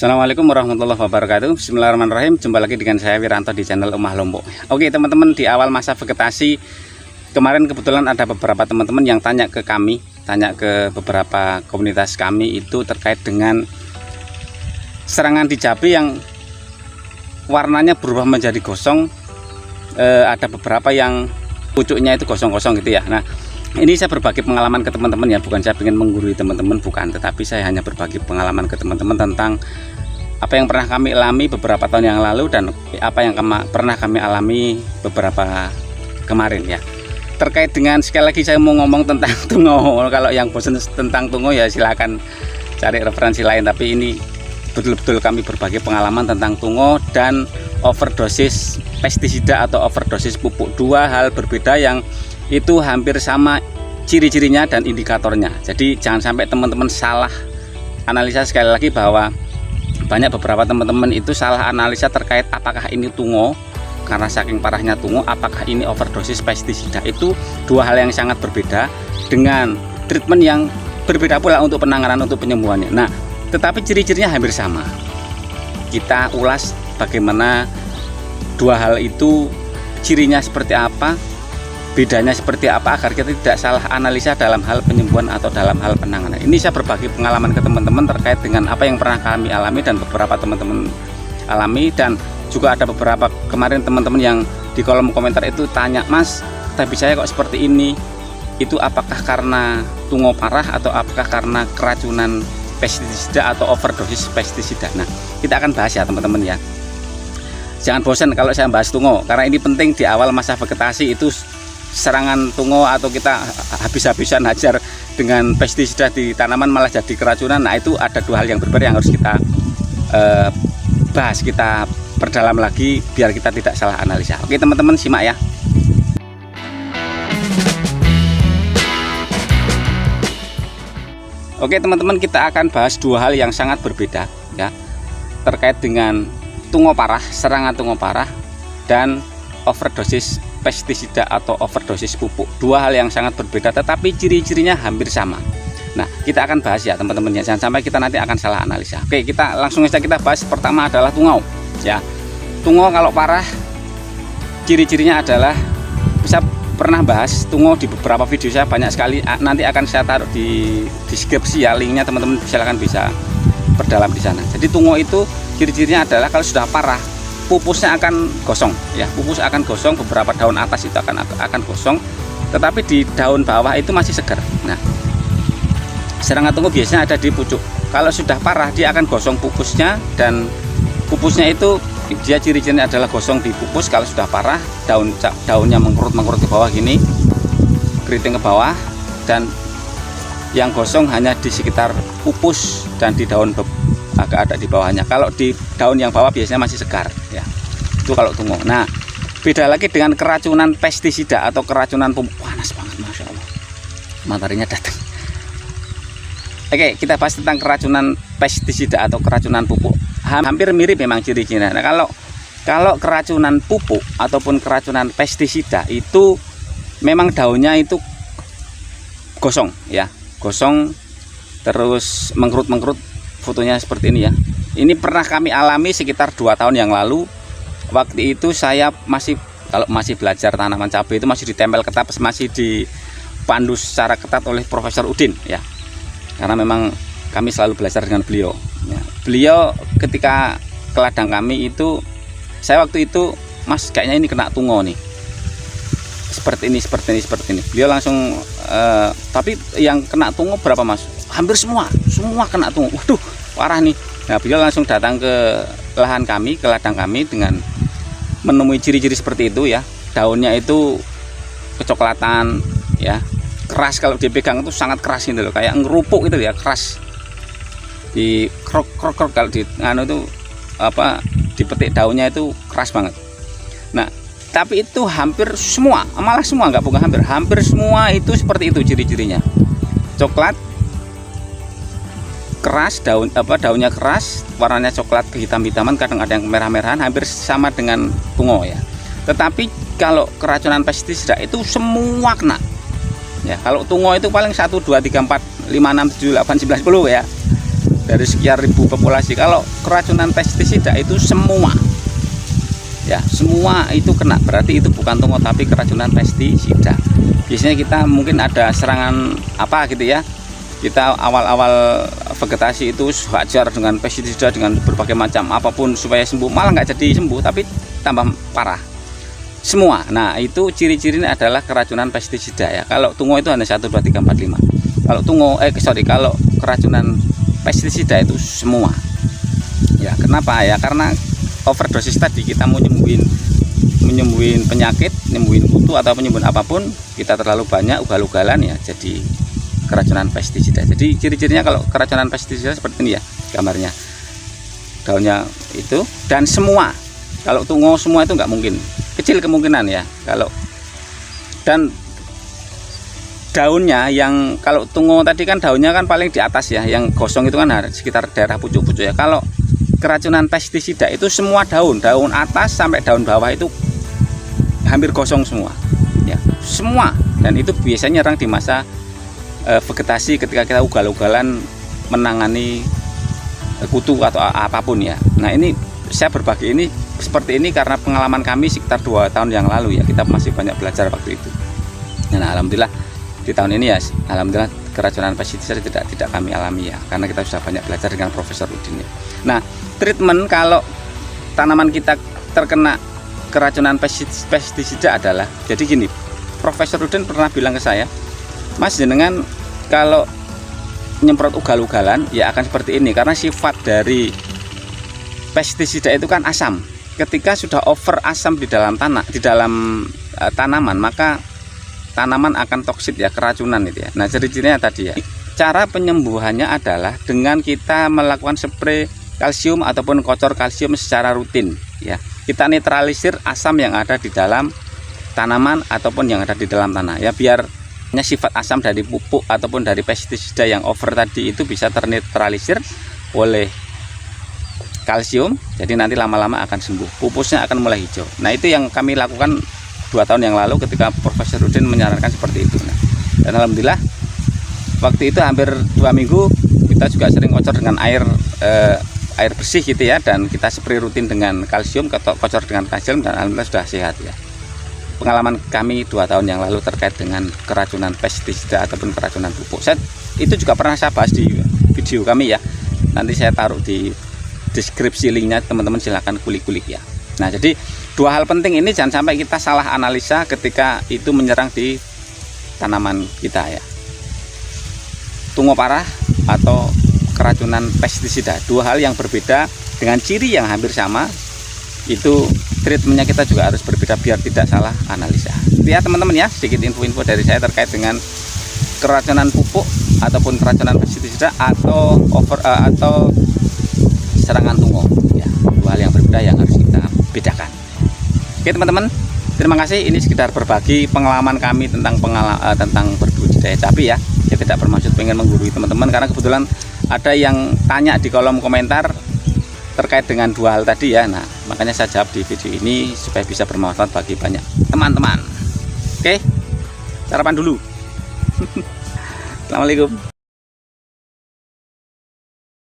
Assalamualaikum warahmatullahi wabarakatuh. Bismillahirrahmanirrahim. Jumpa lagi dengan saya Wiranto di channel Omah Lombok. Oke teman-teman, di awal masa vegetasi kemarin kebetulan ada beberapa teman-teman yang tanya ke kami, tanya ke beberapa komunitas kami itu terkait dengan serangan di cabai yang warnanya berubah menjadi gosong. Ada beberapa yang pucuknya itu gosong-gosong gitu ya. Nah, ini saya berbagi pengalaman ke teman-teman ya, bukan saya ingin menggurui teman-teman, bukan, tetapi saya hanya berbagi pengalaman ke teman-teman tentang apa yang pernah kami alami beberapa tahun yang lalu dan apa yang pernah kami alami beberapa kemarin ya. Terkait dengan, sekali lagi saya mau ngomong tentang tungo. Kalau yang bosan tentang tungo ya silakan cari referensi lain, tapi ini betul-betul kami berbagi pengalaman tentang tungo dan overdosis pestisida atau overdosis pupuk. Dua hal berbeda yang itu hampir sama ciri-cirinya dan indikatornya. Jadi jangan sampai teman-teman salah analisa. Sekali lagi bahwa banyak beberapa teman-teman itu salah analisa terkait apakah ini tungo karena saking parahnya tungo, apakah ini overdosis pestisida. Itu dua hal yang sangat berbeda dengan treatment yang berbeda pula untuk penanganan, untuk penyembuhannya. Nah, tetapi ciri-cirinya hampir sama. Kita ulas bagaimana dua hal itu, cirinya seperti apa, bedanya seperti apa, agar kita tidak salah analisa dalam hal penyembuhan atau dalam hal penanganan. Ini saya berbagi pengalaman ke teman-teman terkait dengan apa yang pernah kami alami dan beberapa teman-teman alami. Dan juga ada beberapa kemarin teman-teman yang di kolom komentar itu tanya, "Mas, tapi saya kok seperti ini, itu apakah karena tungo parah atau apakah karena keracunan pestisida atau overdosis pestisida?" Nah, kita akan bahas ya teman-teman ya. Jangan bosan kalau saya bahas tungo, karena ini penting di awal masa vegetasi itu serangan tungo atau kita habis-habisan hajar dengan pestisida di tanaman malah jadi keracunan. Nah, itu ada dua hal yang berbeda yang harus kita bahas, kita perdalam lagi biar kita tidak salah analisa. Oke teman-teman, simak ya. Oke teman-teman, kita akan bahas dua hal yang sangat berbeda ya, terkait dengan tungo parah, serangan tungo parah, dan overdosis pestisida atau overdosis pupuk. Dua hal yang sangat berbeda tetapi ciri-cirinya hampir sama. Nah, kita akan bahas ya teman-teman ya, jangan sampai kita nanti akan salah analisa. Oke, kita langsung saja kita bahas. Pertama adalah tungo ya. Tungo kalau parah, ciri-cirinya adalah, saya pernah bahas tungo di beberapa video saya banyak sekali, nanti akan saya taruh di deskripsi ya linknya, teman-teman silakan bisa berdalam di sana. Jadi tungo itu ciri-cirinya adalah kalau sudah parah, pupusnya akan gosong ya, pupus akan gosong, beberapa daun atas itu akan gosong, tetapi di daun bawah itu masih segar. Nah, serangan tungo biasanya ada di pucuk. Kalau sudah parah dia akan gosong pupusnya, dan pupusnya itu dia ciri-cirinya adalah gosong di pupus. Kalau sudah parah, daunnya mengkerut ke bawah gini, keriting ke bawah, dan yang gosong hanya di sekitar pupus dan di daun agak ada di bawahnya. Kalau di daun yang bawah biasanya masih segar ya, itu kalau tungo. Nah, beda lagi dengan keracunan pestisida atau keracunan pupuk. Panas banget, masya Allah, mataharinya datang. Oke, kita bahas tentang keracunan pestisida atau keracunan pupuk. Hampir mirip memang ciri-cirinya. Nah, kalau keracunan pupuk ataupun keracunan pestisida itu memang daunnya itu gosong ya, gosong terus mengkerut. Fotonya seperti ini ya. Ini pernah kami alami sekitar 2 tahun yang lalu. Waktu itu saya masih belajar tanaman cabai, itu masih ditempel ketat, masih dipandu secara ketat oleh Profesor Udin ya. Karena memang kami selalu belajar dengan beliau ya. Beliau ketika ke ladang kami itu, saya waktu itu, "Mas, kayaknya ini kena tungo nih, seperti ini. Beliau langsung tapi yang kena tungo berapa, Mas? Hampir semua kena tungo. Waduh, parah nih. Nah, beliau langsung datang ke lahan kami, ke ladang kami, dengan menemui ciri-ciri seperti itu ya. Daunnya itu kecoklatan ya, keras, kalau dipegang itu sangat keras gitu loh, kayak ngerupuk gitu ya, keras. Di krok kalau di itu dipetik daunnya itu keras banget. Nah, tapi itu hampir semua, malah semua, nggak bukan hampir semua itu seperti itu ciri-cirinya. Coklat, keras, daunnya keras, warnanya coklat kehitam-hitaman, kadang ada yang merah-merahan, hampir sama dengan tungo ya. Tetapi kalau keracunan pestisida itu semua kena ya. Kalau tungo itu paling 1, 2, 3, 4, 5, 6, 7, 8, 9, 10 ya. dari sekian ribu populasi. Kalau keracunan pestisida itu semua, ya semua itu kena, berarti itu bukan tungau tapi keracunan pestisida. Biasanya kita mungkin ada serangan apa gitu ya, kita awal-awal vegetasi itu hajar dengan pestisida dengan berbagai macam apapun supaya sembuh, malah nggak jadi sembuh tapi tambah parah semua. Nah itu ciri-cirinya adalah keracunan pestisida ya. Kalau tungau itu hanya 1, 2, 3, 4, 5. Kalau tungau kalau keracunan pestisida itu semua ya. Kenapa ya? Karena overdosis tadi, kita mau menyembuhin penyakit, nyembuhin kutu atau penyembuhin apapun, kita terlalu banyak ugal-ugalan ya jadi keracunan pestisida. Jadi ciri-cirinya kalau keracunan pestisida seperti ini ya gambarnya, daunnya itu, dan semua. Kalau tungau semua itu nggak mungkin, kecil kemungkinan ya. Dan daunnya yang, kalau tungau tadi kan daunnya kan paling di atas ya, yang gosong itu kan sekitar daerah pucuk-pucuk ya. Kalau keracunan pestisida itu semua daun atas sampai daun bawah itu hampir gosong semua ya, semua. Dan itu biasanya nyerang di masa vegetasi ketika kita ugal-ugalan menangani kutu atau apapun ya. Nah ini saya berbagi ini seperti ini karena pengalaman kami sekitar 2 tahun yang lalu ya, kita masih banyak belajar waktu itu. Nah alhamdulillah di tahun ini ya, alhamdulillah keracunan pestisida tidak kami alami ya, karena kita sudah banyak belajar dengan Profesor Udin ya. Nah treatment kalau tanaman kita terkena keracunan pestisida adalah, jadi gini, Profesor Udin pernah bilang ke saya, Mas jenengan kalau nyemprot ugal-ugalan ya akan seperti ini, karena sifat dari pestisida itu kan asam. Ketika sudah over asam di dalam tanah, di dalam tanaman, maka tanaman akan toksit ya, keracunan itu ya. Nah ciri-cirinya tadi ya, cara penyembuhannya adalah dengan kita melakukan spray kalsium ataupun kocor kalsium secara rutin ya. Kita netralisir asam yang ada di dalam tanaman ataupun yang ada di dalam tanah ya, biar sifat asam dari pupuk ataupun dari pestisida yang over tadi itu bisa ternetralisir oleh kalsium. Jadi nanti lama-lama akan sembuh, pupusnya akan mulai hijau. Nah itu yang kami lakukan 2 tahun yang lalu ketika Profesor Udin menyarankan seperti itu. Nah, dan alhamdulillah waktu itu hampir 2 minggu kita juga sering kocor dengan air bersih gitu ya, dan kita spray rutin dengan kalsium, kocor dengan kalsium, dan alhamdulillah sudah sehat ya. Pengalaman kami 2 tahun yang lalu terkait dengan keracunan pestisida ataupun keracunan pupuk, itu juga pernah saya bahas di video kami ya. Nanti saya taruh di deskripsi linknya, teman-teman silahkan kulik-kulik ya. Nah jadi 2 hal penting ini jangan sampai kita salah analisa ketika itu menyerang di tanaman kita ya. Tungau parah atau keracunan pestisida, 2 hal yang berbeda dengan ciri yang hampir sama. Itu treatmentnya kita juga harus berbeda biar tidak salah analisa. Ya teman-teman ya, sedikit info-info dari saya terkait dengan keracunan pupuk ataupun keracunan pestisida atau serangan tungau ya. 2 hal yang berbeda yang harus kita bedakan. Oke teman-teman, terima kasih. Ini sekedar berbagi pengalaman kami tentang berbudidaya cabai ya. Saya tidak bermaksud pengen menggurui teman-teman, karena kebetulan ada yang tanya di kolom komentar terkait dengan 2 hal tadi ya. Nah makanya saya jawab di video ini supaya bisa bermanfaat bagi banyak teman-teman. Oke, sarapan dulu. Assalamualaikum.